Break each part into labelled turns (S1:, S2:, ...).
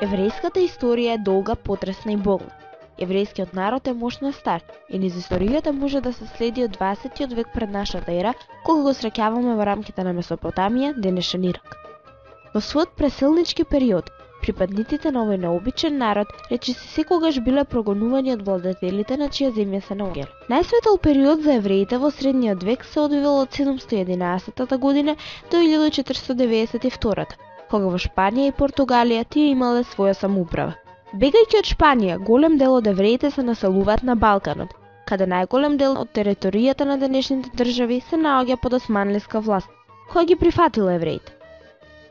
S1: Еврејската историја е долга, потресна и болна. Еврејскиот народ е мощно стар и низ историјата може да се следи од 20 век пред нашата ера, кога го среќаваме во рамките на Месопотамија, денешен Ирак. Во својот преселнички период, припадниците на овој необичен народ речиси секогаш биле прогонувани од владетелите на чија земја се наоѓале. Најсветол период за евреите во средниот век се одвил од 711 година до 1492, кога во Шпанија и Португалија тие имале своја самоуправа. Бегајќи од Шпанија, голем дел од евреите се населуваат на Балканот, каде најголем дел од територијата на денешните држави се наоѓа под османлиска власт, која ги прифатила евреите.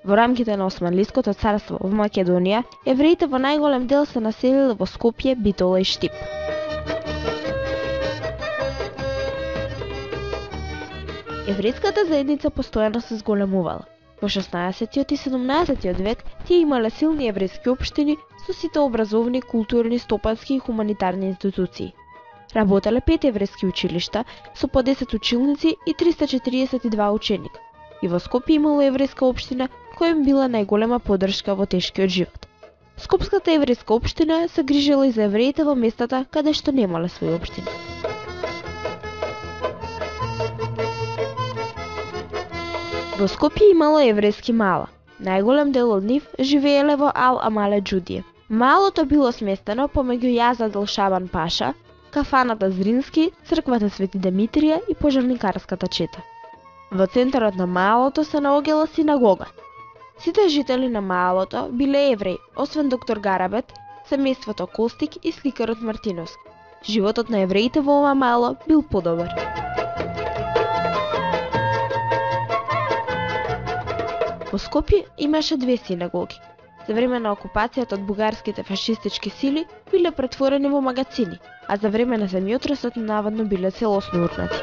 S1: Во рамките на Османлиското царство во Македонија, евреите во најголем дел се населиле во Скопје, Битола и Штип. Еврејската заедница постојано се зголемувала. Во 16 и 17 век тие имале силни еврејски општини со сите образовни, културни, стопански и хуманитарни институции. Работеле 5 еврејски училишта со по 10 училници и 342 ученика. И во Скопје имало еврејска општина која им била најголема поддршка во тешкиот живот. Скопската еврејска општина се грижела и за евреите во местата каде што немале своји општини. Во Скопје имало еврејски мала. Најголем дел од нив живееле во Ал-Амале Џудија. Малото било сместено помеѓу јаза Дел Шабан Паша, кафаната Зрински, црквата Свети Димитрија и пожарникарската чета. Во центарот на малото се наоѓала синагога. Сите жители на малото биле евреи, освен доктор Гарабет, семејството Костик и сликарот Мартиновски. Животот на евреите во ова мало бил подобар. Во Скопје имаше 2 синагоги. За време на окупацијата од бугарските фашистички сили биле претворени во магацини, а за време на земјотресот наводно биле целосно урнати.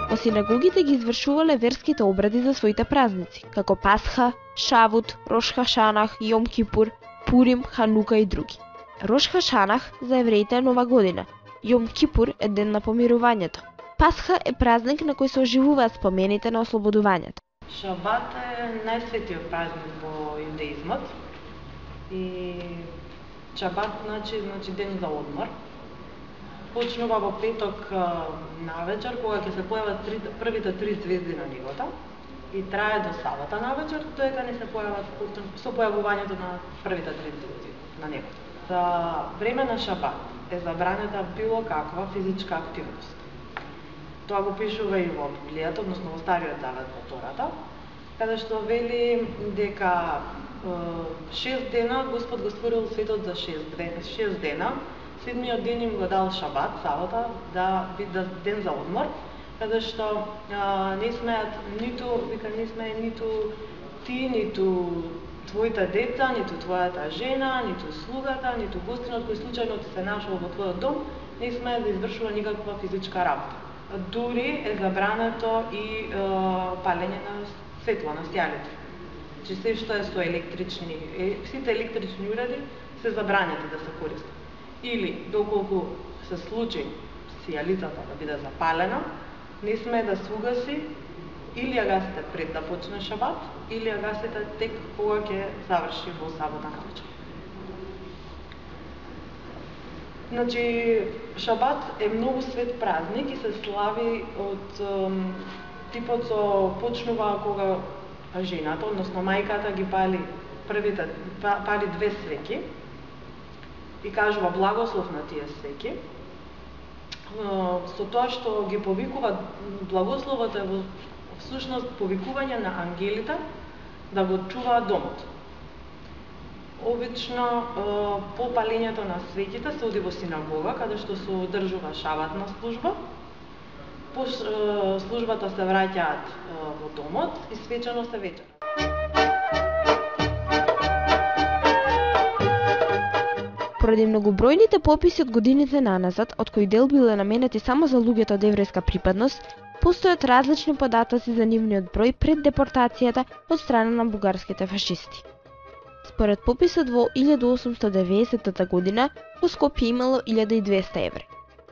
S1: Во синагогите ги извршувале верските обреди за своите празници, како Пасха, Шавут, Рош Хашанах, Јом Кипур, Пурим, Ханука и други. Рош Хашанах за евреите е нова година, Јом Кипур е ден на помирувањето. Пасха е празник на кој се оживуваат спомените на ослободувањето.
S2: Шабат е најсветиот празник во јудеизмот и Шабат значи ден за одмор. Почнува во петок навечер, кога ќе се појават првите 3 звезди на небото и трае до сабота навечер, додека не се појават со појавувањето на првите 3 звезди на небото. За време на Шабат е забранета било каква физичка активност. Тоа го пишува и во Библијата, односно во Стариот Завет во Тората, каде што вели дека 6 дена Господ го створил светот за 6 дена, 7-миот ден им го дал Шабат, сабота, да биде ден за одмор, каде што не смеат ниту ти, ниту твоите деца, ниту твојата жена, ниту слугата, ниту гостинот кој случајно ти се нашол во твојот дом, не смеат да извршува никаква физичка работа. Дури е забрането и палење на светло на стјалите. Че се што е со сите електрични уреди се забранети да се користат. Или, доколку се случи сијалицата да биде запалена, не смее да се угаси, или ја гасите пред да почне Шабат, или ја гасите тек кога ќе заврши во сабота навечер. Значи, Шабат е многу свет празник и се слави од типот со почнува кога жената, односно мајката ги пали 2 свеќи и кажува благослов на тие свеќи. Со тоа што ги повикува благословот е во всушност повикување на ангелите да го чуваат домот. Обично по палењето на свеќите се оди во синагога, каде што се одржува шабатна служба. По службата се враќаат во домот и свечено се вечер.
S1: Поради многобројните пописи од годините наназад, од кои дел биле наменети само за луѓето од еврејска припадност, постојат различни податоци за нивниот број пред депортацијата од страна на бугарските фашисти. Според пописот во 1890 година, во Скопје имало 1200 евреи.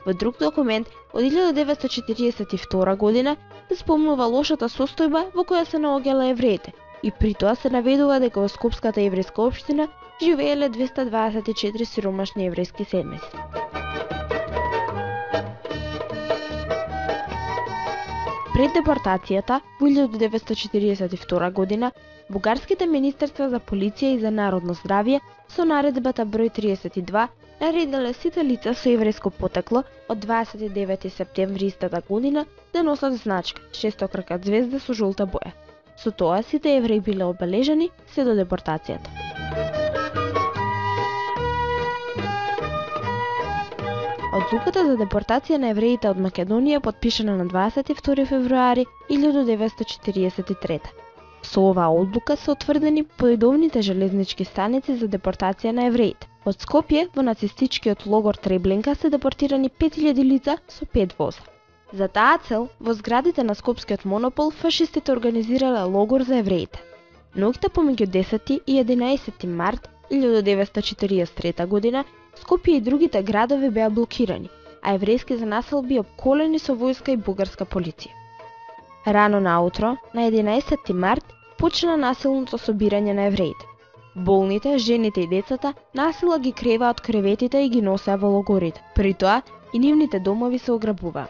S1: Во друг документ од 1942 година се спомнува лошата состојба во која се наоѓала евреите и при тоа се наведува дека во Скопската еврејска општина живееле 224 сиромашни еврејски седмици. Пред депортацијата во 1942 година, бугарските министерства за полиција и за народно здравје со наредбата број 32 наредиле сите лица со еврејско потекло од 29 септември истата година да носат значка шестокрака звезда со жолта боја. Со тоа сите евреи биле обележени се до депортацијата. Одлуката за депортација на евреите од Македонија подпишана на 22 февруари 1943. Со оваа одлука се утврдени поредовните железнички станици за депортација на евреите. Од Скопје во нацистичкиот логор Треблинка се депортирани 5000 лица со 5 воза. За таа цел, во зградите на Скопскиот монопол фашистите организирале логор за евреите. Ноќта помеѓу 10 и 11 март 1943 година Скопје и другите градови беа блокирани, а еврејските населби обколени со војска и бугарска полиција. Рано наутро, на 11 март, почна насилното собирање на евреите. Болните, жените и децата насила ги креваа од креветите и ги носеа во логорите. При тоа и нивните домови се ограбуваа.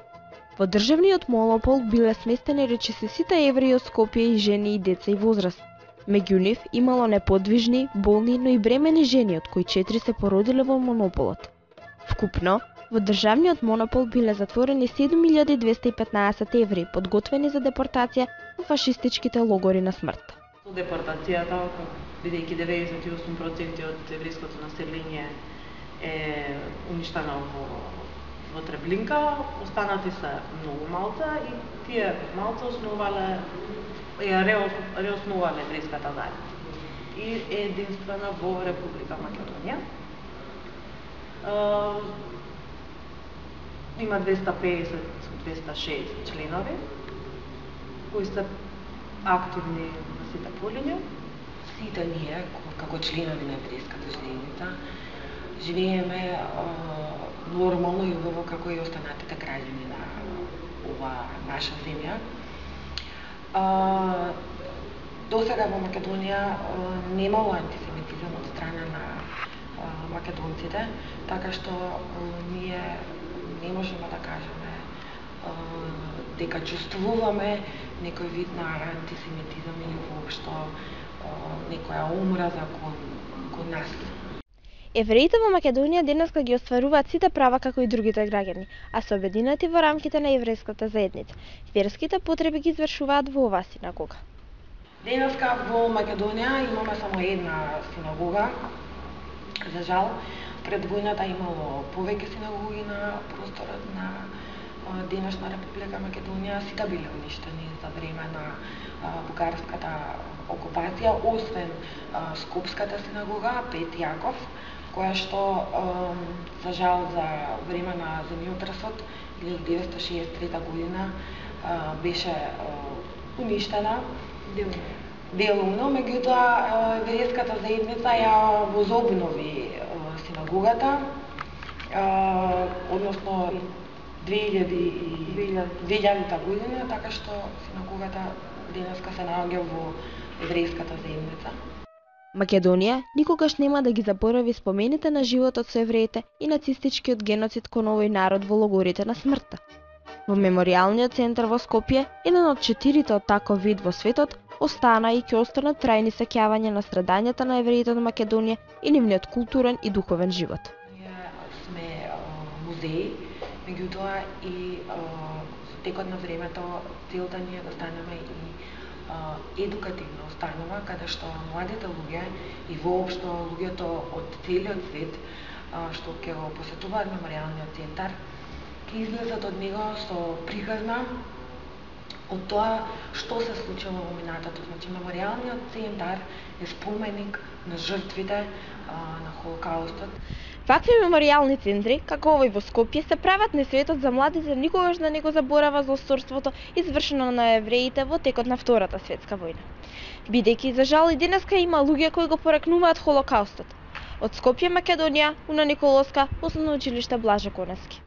S1: Во државниот монопол биле сместени речиси сите евреи од Скопје и жени и деца и возраст. Меѓу нив имало неподвижни, болни, но и бремени жени, од кои 4 се породиле во монополот. Вкупно, во државниот монопол биле затворени 7215 евреи, подготвени за депортација во фашистичките логори на смрт.
S2: Со депортацијата, бидејќи 98% од еврејското население е уништено во Треблинка, останати се многу малца и тие малца основале реосновале еврејската заедница и е единствена во Република Македонија. Има 250-260 членови кои се активни на сите полиња.
S3: Сите ние, како членови на еврејската заедница, живееме нормално и убаво како и останатите граѓани на оваа наша земја. До сега во Македонија немало антисемитизам од страна на македонците, така што ние не можеме да кажеме дека чувствуваме некој вид на антисемитизам или воопшто некоја омраза кон нас.
S1: Евреите во Македонија денеска ги остваруваат сите права како и другите граѓани, а се обединети во рамките на еврејската заедница. Верските потреби ги извршуваат во оваа синагога.
S3: Денеска во Македонија имаме само една синагога. За жал, пред војната имало повеќе синагоги на просторот на денешна Република Македонија. Сите биле уништени за време на бугарската окупација, освен Скопската синагога, Пет Јаков, која што, за жал, за време на земјотресот 1963 година беше уништена делумно, меѓутоа еврејската заедница ја возобнови синагогата, односно 2000 година, така што синагогата денеска се наоѓа во еврејската заедница.
S1: Македонија никогаш нема да ги заборави спомените на животот со евреите и нацистичкиот геноцид кон овој народ во логорите на смртта. Во меморијалниот центар во Скопје, еден од 4 од таков вид во светот, остана и ќе останат трајни сеќавања на страдањата на евреите од Македонија и нивниот културен и духовен живот.
S3: Ние сме музеи, меѓутоа и со текот на времето целта ни е да станеме и едукативна установа, каде што младите луѓе и воопшто луѓето од целиот свет што ќе го посетуваат меморијалниот центар, ќе излезат од него со приказна од тоа што се случило во минатото. Значи, меморијалниот центар е споменик на жртвите на Холокаустот.
S1: Вакви меморијални центри, како овој во Скопје, се прават на светот за младите никогаш да не го заборава злосторството извршено на евреите во текот на Втората светска војна. Бидејќи за жал и денеска има луѓе кои го порекнуваат Холокаустот. Од Скопје, Македонија, Уна Николовска, Основно училиште Блаже Коневски.